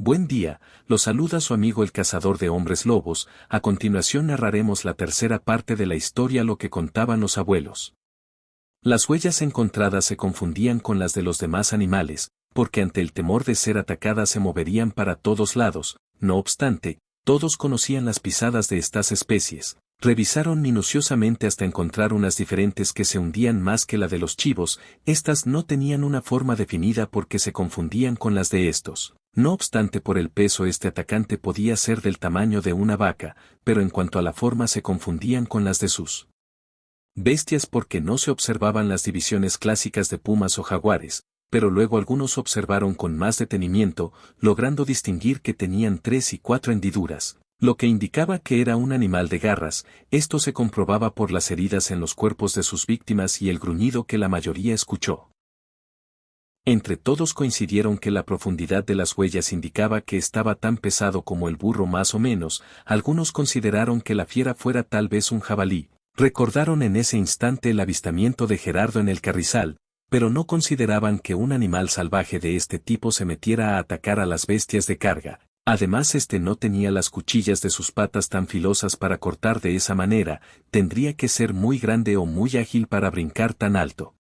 Buen día, los saluda su amigo el cazador de hombres lobos. A continuación narraremos la tercera parte de la historia, lo que contaban los abuelos. Las huellas encontradas se confundían con las de los demás animales, porque ante el temor de ser atacadas se moverían para todos lados. No obstante, todos conocían las pisadas de estas especies. Revisaron minuciosamente hasta encontrar unas diferentes que se hundían más que la de los chivos. Estas no tenían una forma definida porque se confundían con las de estos. No obstante, por el peso este atacante podía ser del tamaño de una vaca, pero en cuanto a la forma se confundían con las de sus bestias porque no se observaban las divisiones clásicas de pumas o jaguares, pero luego algunos observaron con más detenimiento, logrando distinguir que tenían 3 y 4 hendiduras, lo que indicaba que era un animal de garras. Esto se comprobaba por las heridas en los cuerpos de sus víctimas y el gruñido que la mayoría escuchó. Entre todos coincidieron que la profundidad de las huellas indicaba que estaba tan pesado como el burro más o menos. Algunos consideraron que la fiera fuera tal vez un jabalí. Recordaron en ese instante el avistamiento de Gerardo en el carrizal, pero no consideraban que un animal salvaje de este tipo se metiera a atacar a las bestias de carga. Además, este no tenía las cuchillas de sus patas tan filosas para cortar de esa manera. Tendría que ser muy grande o muy ágil para brincar tan alto.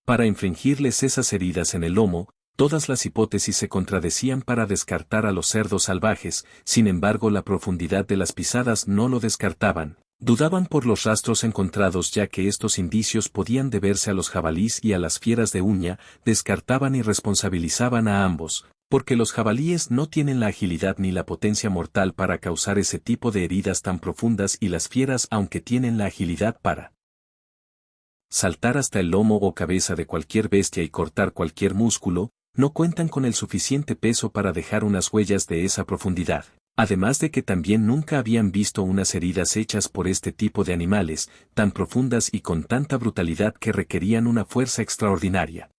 Para infligirles esas heridas en el lomo, todas las hipótesis se contradecían para descartar a los cerdos salvajes. Sin embargo, la profundidad de las pisadas no lo descartaban. Dudaban por los rastros encontrados, ya que estos indicios podían deberse a los jabalíes y a las fieras de uña. Descartaban y responsabilizaban a ambos, porque los jabalíes no tienen la agilidad ni la potencia mortal para causar ese tipo de heridas tan profundas, y las fieras, aunque tienen la agilidad para saltar hasta el lomo o cabeza de cualquier bestia y cortar cualquier músculo, no cuentan con el suficiente peso para dejar unas huellas de esa profundidad. Además de que también nunca habían visto unas heridas hechas por este tipo de animales, tan profundas y con tanta brutalidad que requerían una fuerza extraordinaria.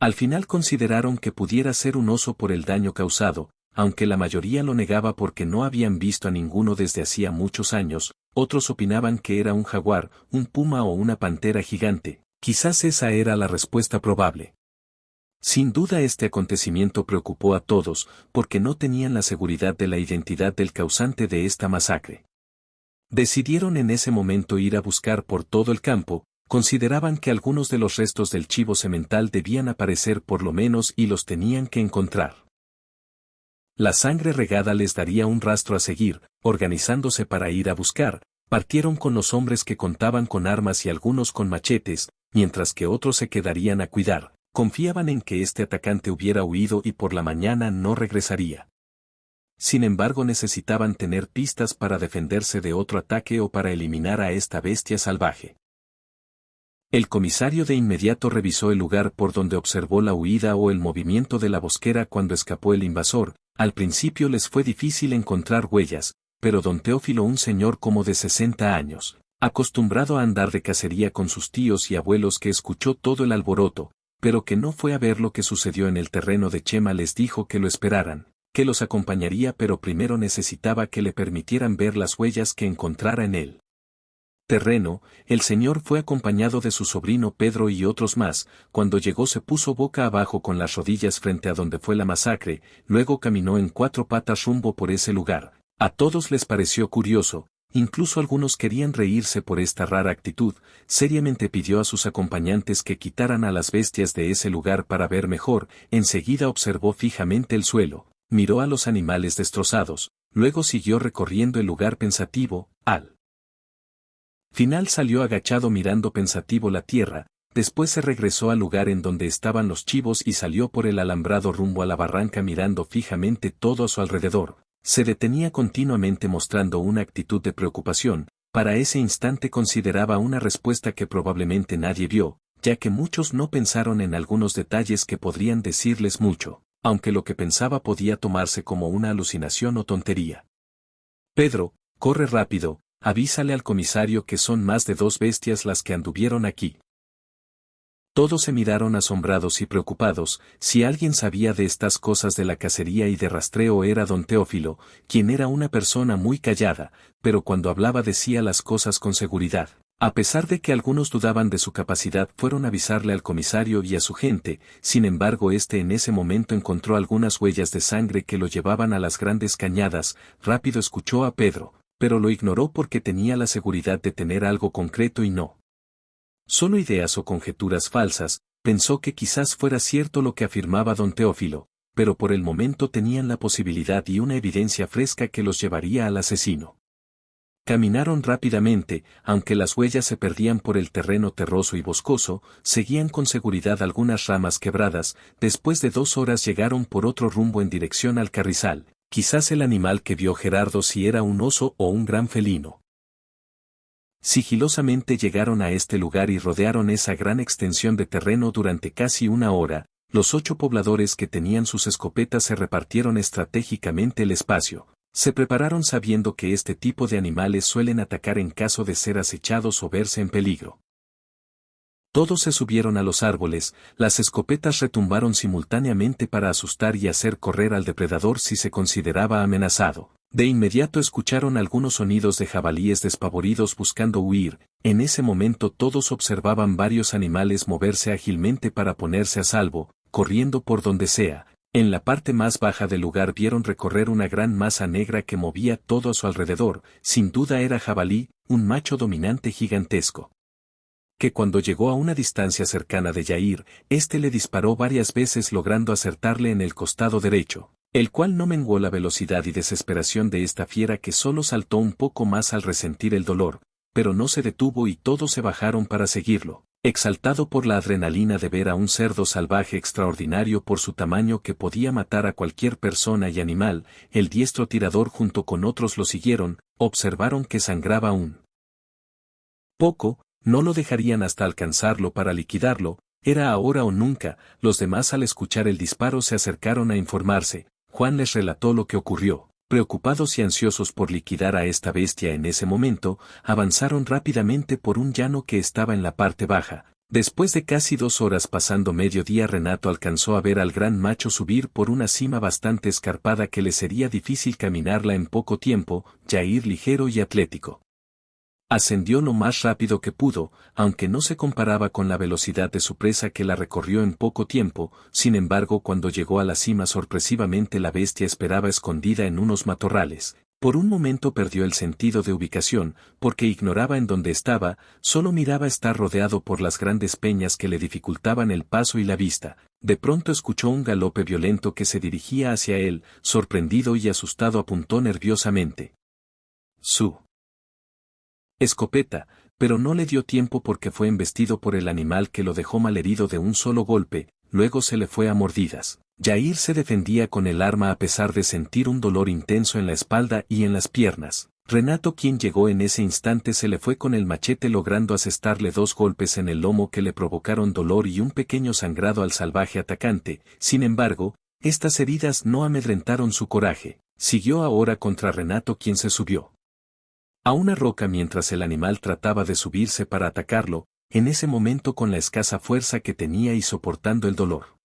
Al final consideraron que pudiera ser un oso por el daño causado, aunque la mayoría lo negaba porque no habían visto a ninguno desde hacía muchos años. Otros opinaban que era un jaguar, un puma o una pantera gigante. Quizás esa era la respuesta probable. Sin duda este acontecimiento preocupó a todos, porque no tenían la seguridad de la identidad del causante de esta masacre. Decidieron en ese momento ir a buscar por todo el campo. Consideraban que algunos de los restos del chivo semental debían aparecer por lo menos y los tenían que encontrar. La sangre regada les daría un rastro a seguir. Organizándose para ir a buscar, partieron con los hombres que contaban con armas y algunos con machetes, mientras que otros se quedarían a cuidar. Confiaban en que este atacante hubiera huido y por la mañana no regresaría. Sin embargo, necesitaban tener pistas para defenderse de otro ataque o para eliminar a esta bestia salvaje. El comisario de inmediato revisó el lugar por donde observó la huida o el movimiento de la bosquera cuando escapó el invasor. Al principio les fue difícil encontrar huellas, pero don Teófilo, un señor como de 60 años, acostumbrado a andar de cacería con sus tíos y abuelos, que escuchó todo el alboroto, pero que no fue a ver lo que sucedió en el terreno de Chema, les dijo que lo esperaran, que los acompañaría, pero primero necesitaba que le permitieran ver las huellas que encontrara en él. Terreno. El señor fue acompañado de su sobrino Pedro y otros más. Cuando llegó se puso boca abajo con las rodillas frente a donde fue la masacre, luego caminó en 4 patas rumbo por ese lugar. A todos les pareció curioso, incluso algunos querían reírse por esta rara actitud. Seriamente pidió a sus acompañantes que quitaran a las bestias de ese lugar para ver mejor. Enseguida observó fijamente el suelo, miró a los animales destrozados, luego siguió recorriendo el lugar pensativo. Al final salió agachado mirando pensativo la tierra. Después se regresó al lugar en donde estaban los chivos y salió por el alambrado rumbo a la barranca mirando fijamente todo a su alrededor. Se detenía continuamente mostrando una actitud de preocupación. Para ese instante consideraba una respuesta que probablemente nadie vio, ya que muchos no pensaron en algunos detalles que podrían decirles mucho, aunque lo que pensaba podía tomarse como una alucinación o tontería. Pedro, corre rápido. Avísale al comisario que son más de 2 bestias las que anduvieron aquí. Todos se miraron asombrados y preocupados. Si alguien sabía de estas cosas de la cacería y de rastreo era don Teófilo, quien era una persona muy callada, pero cuando hablaba decía las cosas con seguridad. A pesar de que algunos dudaban de su capacidad, fueron a avisarle al comisario y a su gente. Sin embargo, en ese momento encontró algunas huellas de sangre que lo llevaban a las grandes cañadas. Rápido escuchó a Pedro, pero lo ignoró porque tenía la seguridad de tener algo concreto y no solo ideas o conjeturas falsas. Pensó que quizás fuera cierto lo que afirmaba don Teófilo, pero por el momento tenían la posibilidad y una evidencia fresca que los llevaría al asesino. Caminaron rápidamente, aunque las huellas se perdían por el terreno terroso y boscoso, seguían con seguridad algunas ramas quebradas. Después de 2 horas llegaron por otro rumbo en dirección al carrizal. Quizás el animal que vio Gerardo si era un oso o un gran felino. Sigilosamente llegaron a este lugar y rodearon esa gran extensión de terreno durante casi 1 hora. Los 8 pobladores que tenían sus escopetas se repartieron estratégicamente el espacio. Se prepararon sabiendo que este tipo de animales suelen atacar en caso de ser acechados o verse en peligro. Todos se subieron a los árboles, las escopetas retumbaron simultáneamente para asustar y hacer correr al depredador si se consideraba amenazado. De inmediato escucharon algunos sonidos de jabalíes despavoridos buscando huir. En ese momento todos observaban varios animales moverse ágilmente para ponerse a salvo, corriendo por donde sea. En la parte más baja del lugar vieron recorrer una gran masa negra que movía todo a su alrededor. Sin duda era jabalí, un macho dominante gigantesco, que cuando llegó a una distancia cercana de Yair, le disparó varias veces logrando acertarle en el costado derecho, el cual no menguó la velocidad y desesperación de esta fiera, que solo saltó un poco más al resentir el dolor, pero no se detuvo y todos se bajaron para seguirlo, exaltado por la adrenalina de ver a un cerdo salvaje extraordinario por su tamaño que podía matar a cualquier persona y animal. El diestro tirador junto con otros lo siguieron, observaron que sangraba un poco, no lo dejarían hasta alcanzarlo para liquidarlo. Era ahora o nunca. Los demás, al escuchar el disparo, se acercaron a informarse. Juan les relató lo que ocurrió. Preocupados y ansiosos por liquidar a esta bestia en ese momento, avanzaron rápidamente por un llano que estaba en la parte baja. Después de casi 2 horas pasando mediodía, Renato alcanzó a ver al gran macho subir por una cima bastante escarpada que le sería difícil caminarla en poco tiempo. Yair, ligero y atlético, ascendió lo más rápido que pudo, aunque no se comparaba con la velocidad de su presa, que la recorrió en poco tiempo. Sin embargo, cuando llegó a la cima, sorpresivamente la bestia esperaba escondida en unos matorrales. Por un momento perdió el sentido de ubicación, porque ignoraba en dónde estaba, solo miraba estar rodeado por las grandes peñas que le dificultaban el paso y la vista. De pronto escuchó un galope violento que se dirigía hacia él. Sorprendido y asustado, apuntó nerviosamente su escopeta, pero no le dio tiempo porque fue embestido por el animal, que lo dejó malherido de un solo golpe. Luego se le fue a mordidas. Yair se defendía con el arma a pesar de sentir un dolor intenso en la espalda y en las piernas. Renato, quien llegó en ese instante, se le fue con el machete logrando asestarle 2 golpes en el lomo que le provocaron dolor y un pequeño sangrado al salvaje atacante. Sin embargo, estas heridas no amedrentaron su coraje. Siguió ahora contra Renato, quien se subió a una roca mientras el animal trataba de subirse para atacarlo, en ese momento con la escasa fuerza que tenía y soportando el dolor.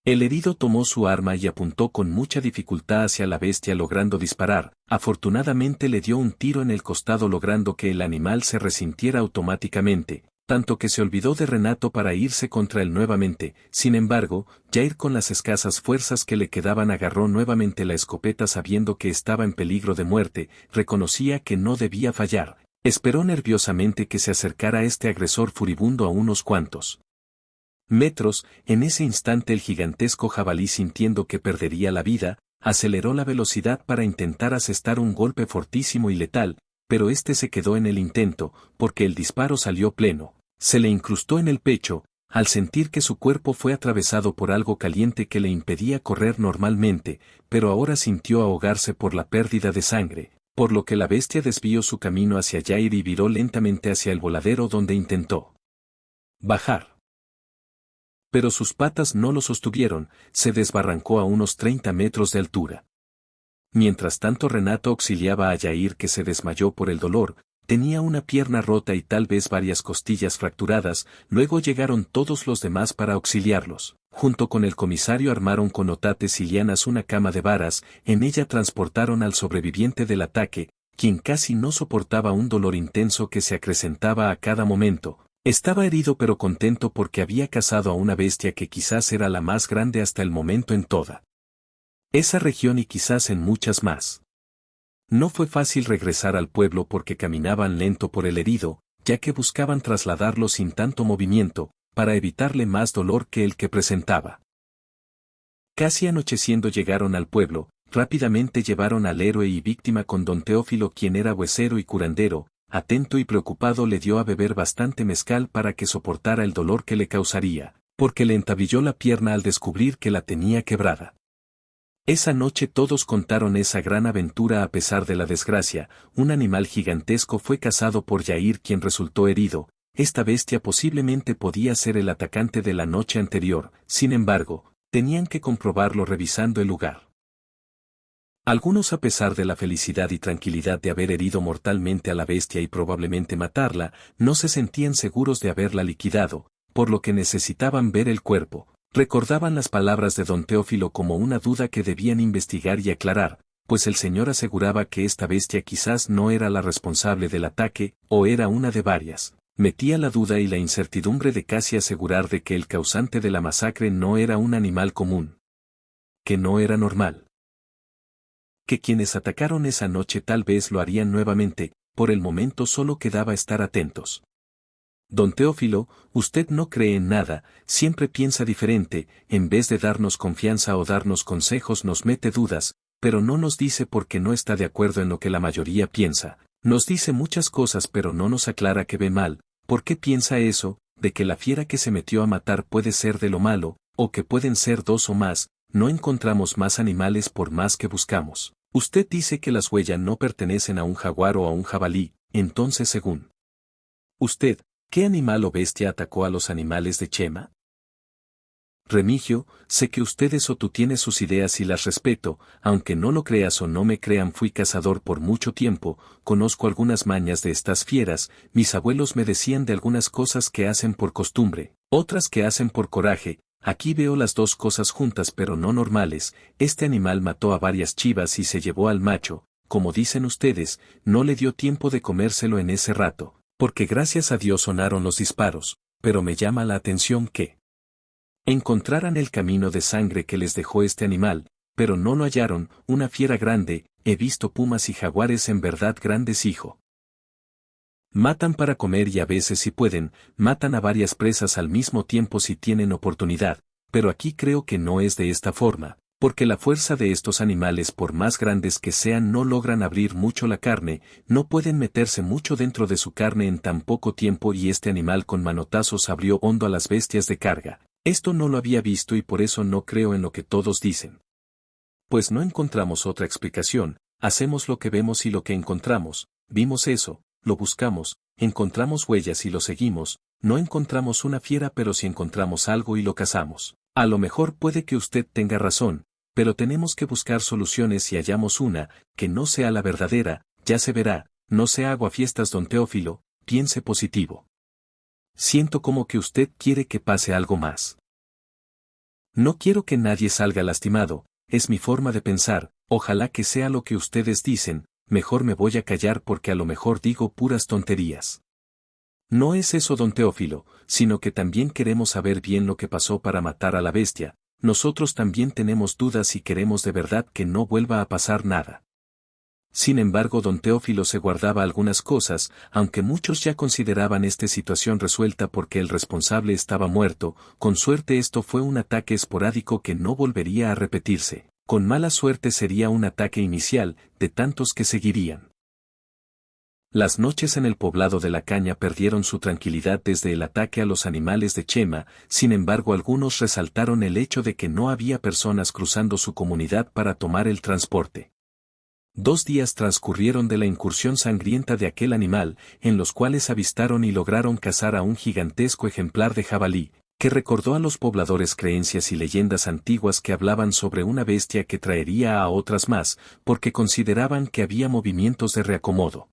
El herido tomó su arma y apuntó con mucha dificultad hacia la bestia logrando disparar. Afortunadamente le dio un tiro en el costado logrando que el animal se resintiera automáticamente, tanto que se olvidó de Renato para irse contra él nuevamente. Sin embargo, Yair, con las escasas fuerzas que le quedaban, agarró nuevamente la escopeta sabiendo que estaba en peligro de muerte. Reconocía que no debía fallar. Esperó nerviosamente que se acercara este agresor furibundo a unos cuantos metros. En ese instante el gigantesco jabalí, sintiendo que perdería la vida, aceleró la velocidad para intentar asestar un golpe fortísimo y letal, pero se quedó en el intento, porque el disparo salió pleno. Se le incrustó en el pecho, al sentir que su cuerpo fue atravesado por algo caliente que le impedía correr normalmente, pero ahora sintió ahogarse por la pérdida de sangre, por lo que la bestia desvió su camino hacia Yair y viró lentamente hacia el voladero, donde intentó bajar. Pero sus patas no lo sostuvieron, se desbarrancó a unos 30 metros de altura. Mientras tanto, Renato auxiliaba a Yair, que se desmayó por el dolor. Tenía una pierna rota y tal vez varias costillas fracturadas. Luego llegaron todos los demás para auxiliarlos. Junto con el comisario armaron con otates y lianas una cama de varas. En ella transportaron al sobreviviente del ataque. quien casi no soportaba un dolor intenso que se acrecentaba a cada momento. Estaba herido pero contento porque había cazado a una bestia que quizás era la más grande hasta el momento en toda esa región y quizás en muchas más. No fue fácil regresar al pueblo porque caminaban lento por el herido, ya que buscaban trasladarlo sin tanto movimiento, para evitarle más dolor que el que presentaba. Casi anocheciendo llegaron al pueblo, rápidamente llevaron al héroe y víctima con don Teófilo, quien era huesero y curandero. Atento y preocupado le dio a beber bastante mezcal para que soportara el dolor que le causaría, porque le entablilló la pierna al descubrir que la tenía quebrada. Esa noche todos contaron esa gran aventura a pesar de la desgracia. Un animal gigantesco fue cazado por Yair, quien resultó herido. Esta bestia posiblemente podía ser el atacante de la noche anterior, sin embargo, tenían que comprobarlo revisando el lugar. Algunos, a pesar de la felicidad y tranquilidad de haber herido mortalmente a la bestia y probablemente matarla, no se sentían seguros de haberla liquidado, por lo que necesitaban ver el cuerpo. Recordaban las palabras de don Teófilo como una duda que debían investigar y aclarar, pues el señor aseguraba que esta bestia quizás no era la responsable del ataque, o era una de varias. Metía la duda y la incertidumbre de casi asegurar de que el causante de la masacre no era un animal común. Que no era normal. Que quienes atacaron esa noche tal vez lo harían nuevamente. Por el momento solo quedaba estar atentos. Don Teófilo, usted no cree en nada, siempre piensa diferente, en vez de darnos confianza o darnos consejos nos mete dudas, pero no nos dice por qué no está de acuerdo en lo que la mayoría piensa. Nos dice muchas cosas pero no nos aclara que ve mal. ¿Por qué piensa eso? De que la fiera que se metió a matar puede ser de lo malo, o que pueden ser dos o más. No encontramos más animales por más que buscamos. Usted dice que las huellas no pertenecen a un jaguar o a un jabalí, entonces según usted, ¿qué animal o bestia atacó a los animales de Chema? Remigio, sé que ustedes o tú tienes sus ideas y las respeto, aunque no lo creas o no me crean, fui cazador por mucho tiempo, conozco algunas mañas de estas fieras, mis abuelos me decían de algunas cosas que hacen por costumbre, otras que hacen por coraje. Aquí veo las dos cosas juntas pero no normales. Este animal mató a varias chivas y se llevó al macho, como dicen ustedes, no le dio tiempo de comérselo en ese rato, porque gracias a Dios sonaron los disparos, pero me llama la atención que encontraran el camino de sangre que les dejó este animal, pero no lo hallaron. Una fiera grande, he visto pumas y jaguares en verdad grandes, hijo. Matan para comer y a veces si pueden, matan a varias presas al mismo tiempo si tienen oportunidad, pero aquí creo que no es de esta forma, porque la fuerza de estos animales por más grandes que sean no logran abrir mucho la carne, no pueden meterse mucho dentro de su carne en tan poco tiempo y este animal con manotazos abrió hondo a las bestias de carga. Esto no lo había visto y por eso no creo en lo que todos dicen. Pues no encontramos otra explicación, hacemos lo que vemos y lo que encontramos, vimos eso. Lo buscamos, encontramos huellas y lo seguimos, no encontramos una fiera pero si encontramos algo y lo cazamos. A lo mejor puede que usted tenga razón, pero tenemos que buscar soluciones y hallamos una, que no sea la verdadera, ya se verá, no sea aguafiestas don Teófilo, piense positivo. Siento como que usted quiere que pase algo más. No quiero que nadie salga lastimado, es mi forma de pensar, ojalá que sea lo que ustedes dicen. Mejor me voy a callar porque a lo mejor digo puras tonterías. No es eso don Teófilo, sino que también queremos saber bien lo que pasó para matar a la bestia, nosotros también tenemos dudas y queremos de verdad que no vuelva a pasar nada. Sin embargo don Teófilo se guardaba algunas cosas, aunque muchos ya consideraban esta situación resuelta porque el responsable estaba muerto, con suerte esto fue un ataque esporádico que no volvería a repetirse. Con mala suerte sería un ataque inicial, de tantos que seguirían. Las noches en el poblado de la Caña perdieron su tranquilidad desde el ataque a los animales de Chema, sin embargo algunos resaltaron el hecho de que no había personas cruzando su comunidad para tomar el transporte. 2 días transcurrieron de la incursión sangrienta de aquel animal, en los cuales avistaron y lograron cazar a un gigantesco ejemplar de jabalí, que recordó a los pobladores creencias y leyendas antiguas que hablaban sobre una bestia que traería a otras más, porque consideraban que había movimientos de reacomodo.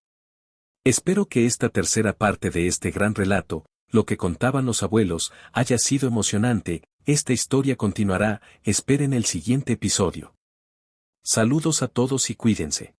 Espero que esta tercera parte de este gran relato, lo que contaban los abuelos, haya sido emocionante. Esta historia continuará, esperen el siguiente episodio. Saludos a todos y cuídense.